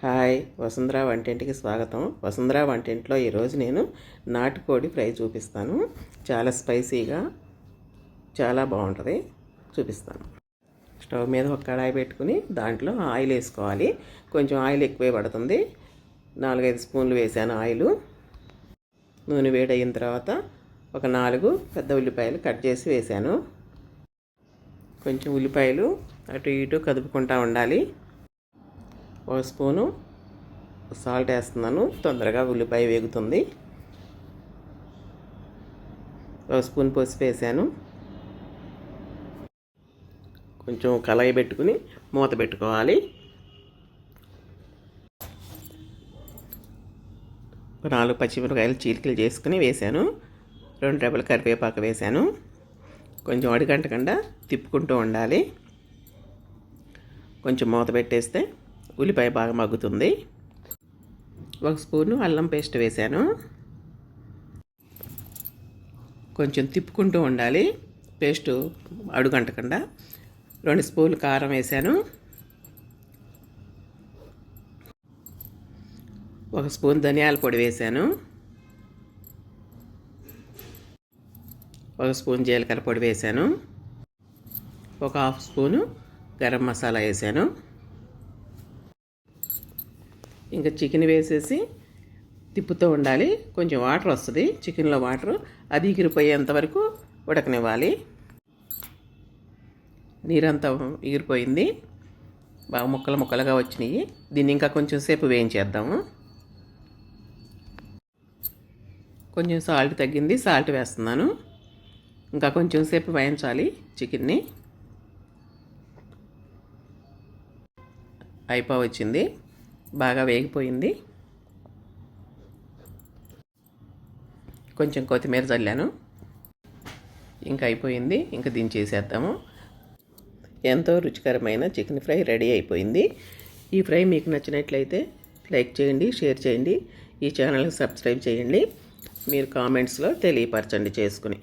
Hi, Vasundhara వంటింటికి స్వాగతం. వసుంధర వంటింట్లో ఈరోజు నేను నాటుకోడి ఫ్రై చూపిస్తాను. చాలా స్పైసీగా చాలా బాగుంటుంది. చూపిస్తాను. స్టవ్ మీద ఒక కడాయి పెట్టుకుని దాంట్లో ఆయిల్ వేసుకోవాలి. కొంచెం ఆయిల్ ఎక్కువే పడుతుంది. 4-5 స్పూన్లు వేసాను ఆయిల్. నూనె వేడయిన తర్వాత ఒక 4 పెద్ద ఉల్లిపాయలు కట్ చేసి వేసాను. కొంచెం ఉల్లిపాయలు అటు ఇటు కదుపుకుంటూ ఉండాలి. 1 స్పూను సాల్ట్ వేస్తున్నాను, తొందరగా ఉల్లిపాయ వేగుతుంది. 1 స్పూన్ పసుపు వేసాను. కొంచెం కళాయి పెట్టుకుని మూత పెట్టుకోవాలి. 4 పచ్చిమిరపకాయలు చీలికలు చేసుకుని వేసాను. 2 రెబ్బల కరివేపాకు వేసాను. కొంచెం అడుగంటకుండా తిప్పుకుంటూ ఉండాలి. కొంచెం మూత పెట్టేస్తే ఉల్లిపాయ బాగా మగ్గుతుంది. 1 స్పూను అల్లం పేస్ట్ వేసాను. కొంచెం తిప్పుకుంటూ ఉండాలి పేస్టు అడుగంటకుండా. 2 స్పూన్లు కారం వేసాను. 1 స్పూన్ ధనియాల పొడి వేసాను. 1 స్పూన్ జీలకర్ర పొడి వేసాను. 1/2 స్పూను గరం మసాలా వేసాను. ఇంకా చికెన్ వేసేసి తిప్పుతూ ఉండాలి. కొంచెం వాటర్ వస్తుంది చికెన్లో, వాటర్ అది ఎగిరిపోయేంత వరకు ఉడకనివ్వాలి. నీరంతా ఎగిరిపోయింది, బాగా ముక్కలు ముక్కలుగా వచ్చినాయి. దీన్ని ఇంకా కొంచెం సేపు వేయించేద్దాము. కొంచెం సాల్ట్ తగ్గింది, సాల్ట్ వేస్తున్నాను. ఇంకా కొంచెం సేపు వేయించాలి చికెన్ని. వచ్చింది, బాగా వేగిపోయింది. కొంచెం కొత్తిమీర చల్లాను. ఇంకా అయిపోయింది. ఇంకా దించేసేద్దాము. ఎంతో రుచికరమైన చికెన్ ఫ్రై రెడీ అయిపోయింది. ఈ ఫ్రై మీకు నచ్చినట్లయితే లైక్ చేయండి, షేర్ చేయండి, ఈ ఛానల్కి సబ్స్క్రైబ్ చేయండి. మీరు కామెంట్స్లో తెలియపరచండి చేసుకుని.